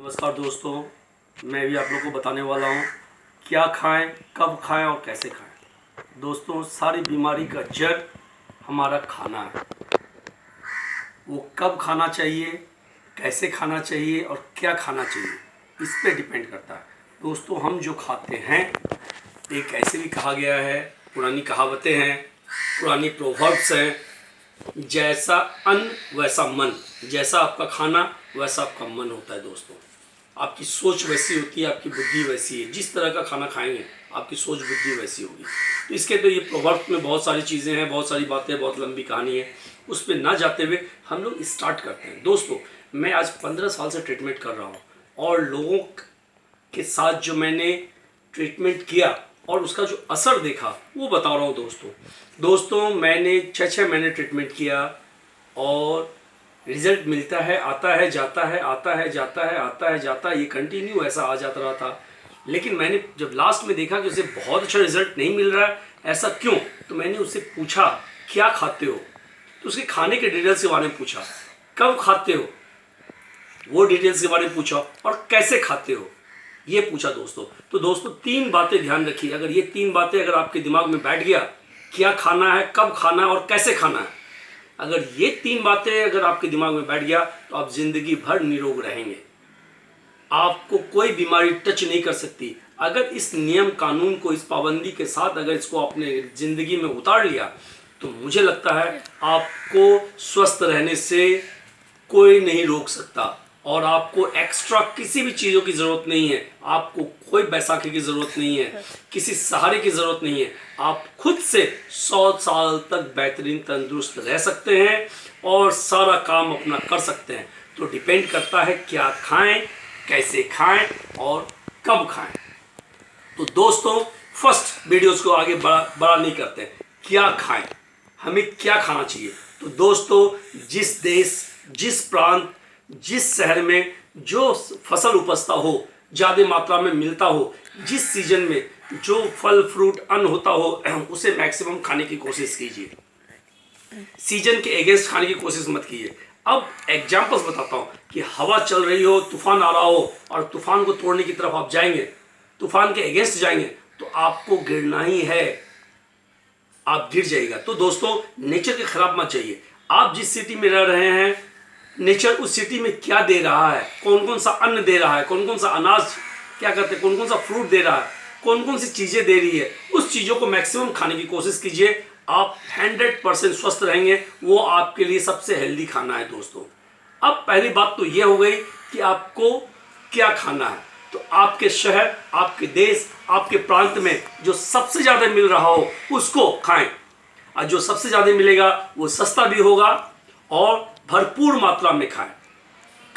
नमस्कार दोस्तों, मैं भी आप लोग को बताने वाला हूँ क्या खाएं, कब खाएं और कैसे खाएं। दोस्तों, सारी बीमारी का जड़ हमारा खाना है। वो कब खाना चाहिए, कैसे खाना चाहिए और क्या खाना चाहिए, इस पे डिपेंड करता है। दोस्तों, हम जो खाते हैं, एक ऐसे भी कहा गया है, पुरानी कहावतें हैं, पुरानी प्रोवर्ब्स हैं, जैसा अन्न वैसा मन। जैसा आपका खाना वैसा आपका मन होता है। दोस्तों, आपकी सोच वैसी होती है, आपकी बुद्धि वैसी है। जिस तरह का खाना खाएंगे आपकी सोच बुद्धि वैसी होगी। तो इसके तो ये प्रोवर्ब्स में बहुत सारी चीज़ें हैं, बहुत सारी बातें, बहुत लंबी कहानी है। उस पर ना जाते हुए हम लोग स्टार्ट करते हैं। दोस्तों, मैं आज 15 साल से ट्रीटमेंट कर रहा हूँ और लोगों के साथ जो मैंने ट्रीटमेंट किया और उसका जो असर देखा वो बता रहा हूँ। दोस्तों मैंने 6 महीने ट्रीटमेंट किया और रिजल्ट मिलता है, आता है, जाता है, आता है, जाता है, आता है, जाता है, ये कंटिन्यू ऐसा आ जाता रहा था। लेकिन मैंने जब लास्ट में देखा कि उसे बहुत अच्छा रिजल्ट नहीं मिल रहा है, ऐसा क्यों, तो मैंने उससे पूछा क्या खाते हो, तो उसके खाने के डिटेल्स के बारे में पूछा, कब खाते हो वो डिटेल्स के बारे में पूछा, और कैसे खाते हो ये पूछा। तो दोस्तों 3 बातें ध्यान रखिए। अगर ये 3 बातें अगर आपके दिमाग में बैठ गया, क्या खाना है, कब खाना है और कैसे खाना है, अगर ये 3 बातें अगर आपके दिमाग में बैठ गया तो आप जिंदगी भर निरोग रहेंगे। आपको कोई बीमारी टच नहीं कर सकती। अगर इस नियम कानून को, इस पाबंदी के साथ अगर इसको अपने जिंदगी में उतार लिया तो मुझे लगता है आपको स्वस्थ रहने से कोई नहीं रोक सकता। और आपको एक्स्ट्रा किसी भी चीज़ों की ज़रूरत नहीं है। आपको कोई बैसाखी की ज़रूरत नहीं है, किसी सहारे की ज़रूरत नहीं है। आप खुद से 100 साल तक बेहतरीन तंदुरुस्त रह सकते हैं और सारा काम अपना कर सकते हैं। तो डिपेंड करता है क्या खाएं, कैसे खाएं और कब खाएं। तो दोस्तों, फर्स्ट वीडियोस को आगे बड़ा नहीं करते। क्या खाएं, हमें क्या खाना चाहिए। तो दोस्तों, जिस देश, जिस प्रांत, जिस शहर में जो फसल उपजता हो, ज़्यादा मात्रा में मिलता हो, जिस सीजन में जो फल फ्रूट अन्न होता हो, उसे मैक्सिमम खाने की कोशिश कीजिए। सीजन के अगेंस्ट खाने की कोशिश मत कीजिए। अब एग्जाम्पल्स बताता हूँ कि हवा चल रही हो, तूफान आ रहा हो और तूफान को तोड़ने की तरफ आप जाएंगे, तूफान के अगेंस्ट जाएंगे तो आपको गिरना ही है, आप गिर जाइएगा। तो दोस्तों, नेचर के खिलाफ मत जाइए। आप जिस सिटी में रह रहे हैं, नेचर उस सिटी में क्या दे रहा है, कौन कौन सा अन्न दे रहा है, कौन कौन सा अनाज, क्या कहते हैं, कौन कौन सा फ्रूट दे रहा है, कौन कौन सी चीज़ें दे रही है, उस चीज़ों को मैक्सिमम खाने की कोशिश कीजिए। आप 100% स्वस्थ रहेंगे। वो आपके लिए सबसे हेल्दी खाना है। दोस्तों, अब पहली बात तो ये हो गई कि आपको क्या खाना है। तो आपके शहर, आपके देश, आपके प्रांत में जो सबसे ज़्यादा मिल रहा हो उसको खाएं। और जो सबसे ज़्यादा मिलेगा वो सस्ता भी होगा और भरपूर मात्रा में खाएं।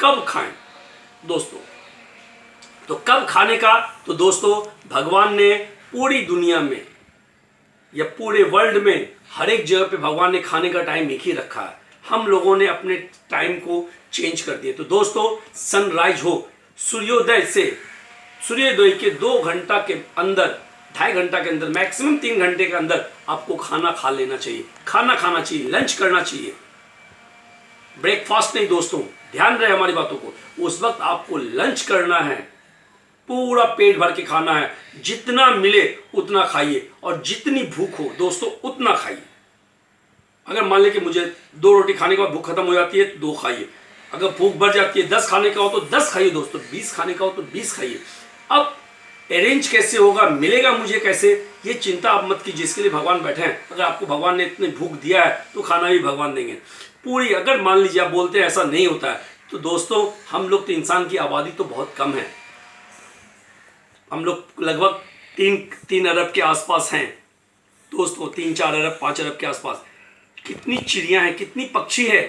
कब खाएं दोस्तों, तो कब खाने का, तो दोस्तों भगवान ने पूरी दुनिया में या पूरे वर्ल्ड में हर एक जगह पे भगवान ने खाने का टाइम एक ही रखा है। हम लोगों ने अपने टाइम को चेंज कर दिया। तो दोस्तों, सनराइज हो, सूर्योदय से सूर्योदय के 2 घंटा के अंदर, 2.5 घंटा के अंदर, मैक्सिमम 3 घंटे के अंदर आपको खाना खा लेना चाहिए, खाना खाना चाहिए, लंच करना चाहिए, ब्रेकफास्ट नहीं। दोस्तों ध्यान रहे हमारी बातों को, उस वक्त आपको लंच करना है, पूरा पेट भर के खाना है, जितना मिले उतना खाइए और जितनी भूख हो दोस्तों उतना खाइए। अगर मान ले कि मुझे 2 रोटी खाने के बाद भूख खत्म हो जाती है तो 2 खाइए। अगर भूख बढ़ जाती है, 10 खाने का हो तो 10 खाइए दोस्तों, 20 खाने का हो तो 20 खाइए। अब अरेंज कैसे होगा, मिलेगा मुझे कैसे, ये चिंता आप मत कीजिए, इसके लिए भगवान बैठे हैं। अगर आपको भगवान ने इतनी भूख दिया है तो खाना भी भगवान देंगे पूरी। अगर मान लीजिए आप बोलते हैं ऐसा नहीं होता है, तो दोस्तों हम लोग तो, इंसान की आबादी तो बहुत कम है, हम लोग लगभग 3 अरब के आसपास हैं दोस्तों, 3-4 अरब, 5 अरब के आसपास। कितनी चिड़ियाँ हैं, कितनी पक्षी है,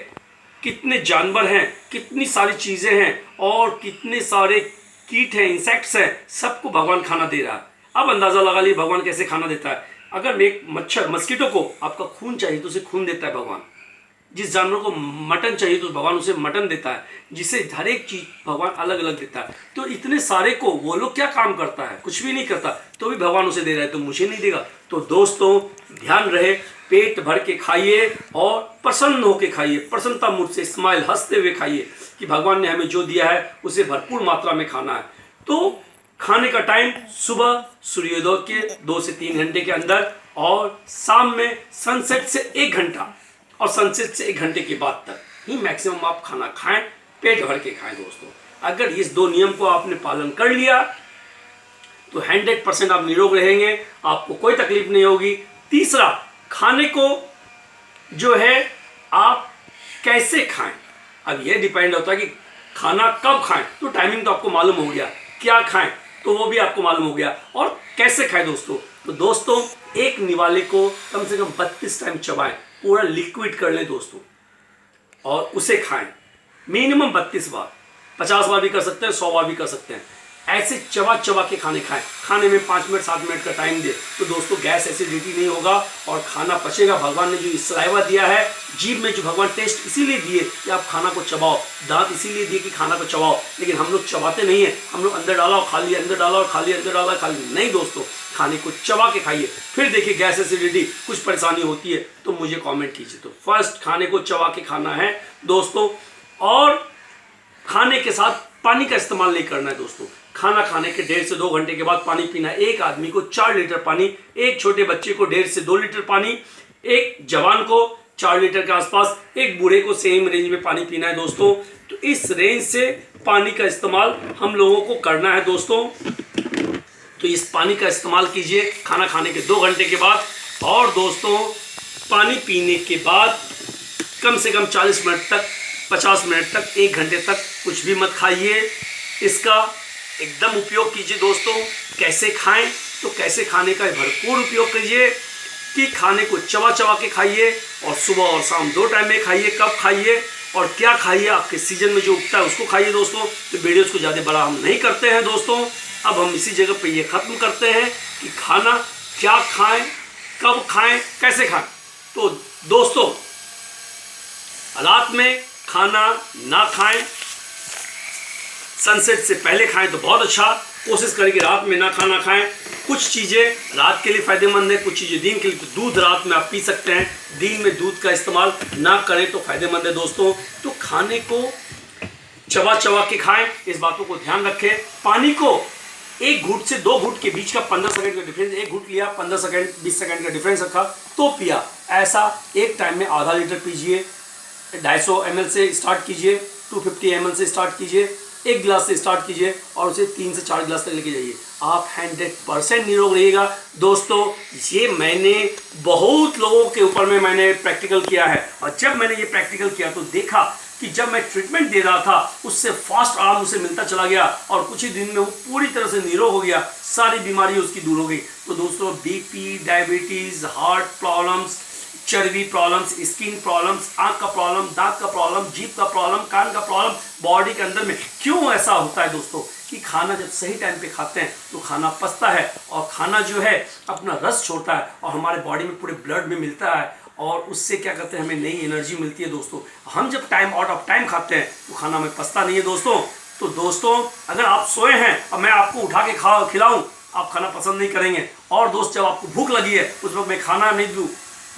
कितने जानवर हैं, कितनी सारी चीज़ें हैं और कितने सारे कीट हैं, इंसेक्ट्स हैं, सबको भगवान खाना दे रहा है। अब अंदाज़ा लगा लीजिए भगवान कैसे खाना देता है। अगर एक मच्छर, मस्कीटो को आपका खून चाहिए तो उसे खून देता है भगवान। जिस जानवर को मटन चाहिए तो भगवान उसे मटन देता है, जिसे हर एक चीज़ भगवान अलग अलग देता है। तो इतने सारे को वो लोग क्या काम करता है, कुछ भी नहीं करता, तो भी भगवान उसे दे रहा है, तो मुझे नहीं देगा। तो दोस्तों ध्यान रहे, पेट भर के खाइए और प्रसन्न होकर खाइए, प्रसन्नता मूड से स्माइल हंसते हुए खाइए कि भगवान ने हमें जो दिया है उसे भरपूर मात्रा में खाना है। तो खाने का टाइम सुबह सूर्योदय के 2 से 3 घंटे के अंदर, और शाम में सनसेट से 1 घंटा और सनसेट से 1 घंटे के बाद तक ही मैक्सिमम आप खाना खाएं, पेट भर के खाएं। दोस्तों अगर इस 2 नियम को आपने पालन कर लिया तो 100% आप निरोग रहेंगे, आपको कोई तकलीफ नहीं होगी। तीसरा, खाने को जो है आप कैसे खाएं। अब यह डिपेंड होता है कि खाना कब खाएं, तो टाइमिंग तो आपको मालूम हो गया, क्या खाएं तो वो भी आपको मालूम हो गया, और कैसे खाएं दोस्तों। तो दोस्तों एक निवाले को कम से कम 32 टाइम चबाएं, पूरा लिक्विड कर लें दोस्तों, और उसे खाएं मिनिमम 32 बार, 50 बार भी कर सकते हैं, 100 बार भी कर सकते हैं। ऐसे चबा चबा के खाने खाएं, खाने में 5 मिनट 7 मिनट का टाइम दे, तो दोस्तों गैस एसिडिटी नहीं होगा और खाना पचेगा। भगवान ने जो सलाइवा दिया है, जीभ में जो भगवान टेस्ट इसीलिए दिए कि आप खाना को चबाओ, दांत इसीलिए दिए कि खाना को चबाओ, लेकिन हम लोग चबाते नहीं है, हम लोग अंदर डाला और खा लिया, अंदर डाला और खा लिया, अंदर डाला खा लिया। नहीं दोस्तों, खाने को चबा के खाइए, फिर देखिए गैस एसिडिटी कुछ परेशानी होती है तो मुझे कमेंट कीजिए। तो फर्स्ट खाने को चबा के खाना है दोस्तों, और खाने के साथ पानी का इस्तेमाल नहीं करना है दोस्तों। खाना खाने के 1.5 से 2 घंटे के बाद पानी पीना है। एक आदमी को 4 लीटर पानी, एक छोटे बच्चे को 1.5 से 2 लीटर पानी, एक जवान को 4 लीटर के आसपास, एक बूढ़े को सेम रेंज में पानी पीना है दोस्तों। तो इस रेंज से पानी का इस्तेमाल हम लोगों को करना है दोस्तों। तो इस पानी का इस्तेमाल कीजिए खाना खाने के 2 घंटे के बाद। और दोस्तों पानी पीने के बाद कम से कम 40 मिनट तक, 50 मिनट तक, 1 घंटे तक कुछ भी मत खाइए। इसका एकदम उपयोग कीजिए दोस्तों। कैसे खाएं, तो कैसे खाने का भरपूर उपयोग कीजिए कि खाने को चबा चबा के खाइए, और सुबह और शाम 2 टाइम में खाइए। कब खाइए और क्या खाइए, आपके सीजन में जो उगता है उसको खाइए दोस्तों। तो वीडियोस को ज़्यादा बड़ा हम नहीं करते हैं दोस्तों, अब हम इसी जगह पे ये ख़त्म करते हैं कि खाना क्या खाएं, कब खाएं, कैसे खाएं। तो दोस्तों रात में खाना ना खाएं, सनसेट से पहले खाएं तो बहुत अच्छा। कोशिश करें कि रात में ना खाना खाएं। कुछ चीज़ें रात के लिए फ़ायदेमंद है, कुछ चीज़ें दिन के लिए। तो दूध रात में आप पी सकते हैं, दिन में दूध का इस्तेमाल ना करें तो फ़ायदेमंद है दोस्तों। तो खाने को चबा चबा के खाएं, इस बातों को ध्यान रखें। पानी को 1 घूंट से 2 घूंट के बीच का 15 सेकंड का डिफरेंस, 1 घूंट लिया 15 सेकंड 20 सेकंड का डिफरेंस रखा तो पिया। ऐसा एक टाइम में आधा लीटर पीजिए। 250 ml से स्टार्ट कीजिए, 250 ml से स्टार्ट कीजिए, 1 गिलास से स्टार्ट कीजिए और उसे 3 से 4 गिलास तक लेके जाइए। आप 100% निरोग रहिएगा दोस्तों। ये मैंने बहुत लोगों के ऊपर में मैंने प्रैक्टिकल किया है, और जब मैंने ये प्रैक्टिकल किया तो देखा कि जब मैं ट्रीटमेंट दे रहा था उससे फास्ट आराम उसे मिलता चला गया, और कुछ ही दिन में वो पूरी तरह से निरोग हो गया, सारी बीमारी उसकी दूर हो गई। तो दोस्तों बीपी, डायबिटीज़, हार्ट प्रॉब्लम्स, चर्बी प्रॉब्लम्स, स्किन प्रॉब्लम्स, आंख का प्रॉब्लम, दांत का प्रॉब्लम, जीभ का प्रॉब्लम, कान का प्रॉब्लम, बॉडी के अंदर में क्यों ऐसा होता है दोस्तों कि खाना जब सही टाइम पे खाते हैं तो खाना पचता है, और खाना जो है अपना रस छोड़ता है और हमारे बॉडी में पूरे ब्लड में मिलता है, और उससे क्या करते हैं, हमें नई एनर्जी मिलती है दोस्तों। हम जब टाइम आउट ऑफ टाइम खाते हैं तो खाना हमें पचता नहीं है दोस्तों। तो दोस्तों अगर आप सोए हैं और मैं आपको उठा के खिलाऊं, आप खाना पसंद नहीं करेंगे। और दोस्त जब आपको भूख लगी है उस वक्त मैं खाना नहीं दूँ,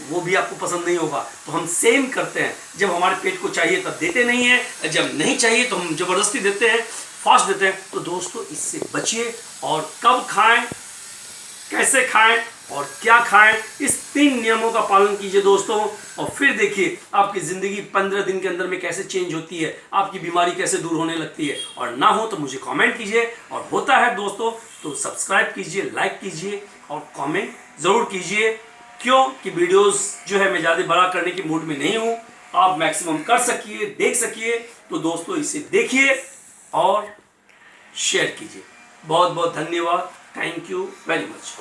वो भी आपको पसंद नहीं होगा। तो हम सेम करते हैं, जब हमारे पेट को चाहिए तब देते नहीं हैं, जब नहीं चाहिए तो हम ज़बरदस्ती देते हैं, फास्ट देते हैं। तो दोस्तों इससे बचिए, और कब खाएं, कैसे खाएं और क्या खाएं, इस 3 नियमों का पालन कीजिए दोस्तों। और फिर देखिए आपकी ज़िंदगी 15 दिन के अंदर में कैसे चेंज होती है, आपकी बीमारी कैसे दूर होने लगती है। और ना हो तो मुझे कमेंट कीजिए, और होता है दोस्तों तो सब्सक्राइब कीजिए, लाइक कीजिए और कमेंट ज़रूर कीजिए। क्यों कि वीडियोस जो है मैं ज़्यादा बड़ा करने की मूड में नहीं हूँ, आप मैक्सिमम कर सकिए, देख सकिए। तो दोस्तों इसे देखिए और शेयर कीजिए। बहुत बहुत धन्यवाद। Thank you very much.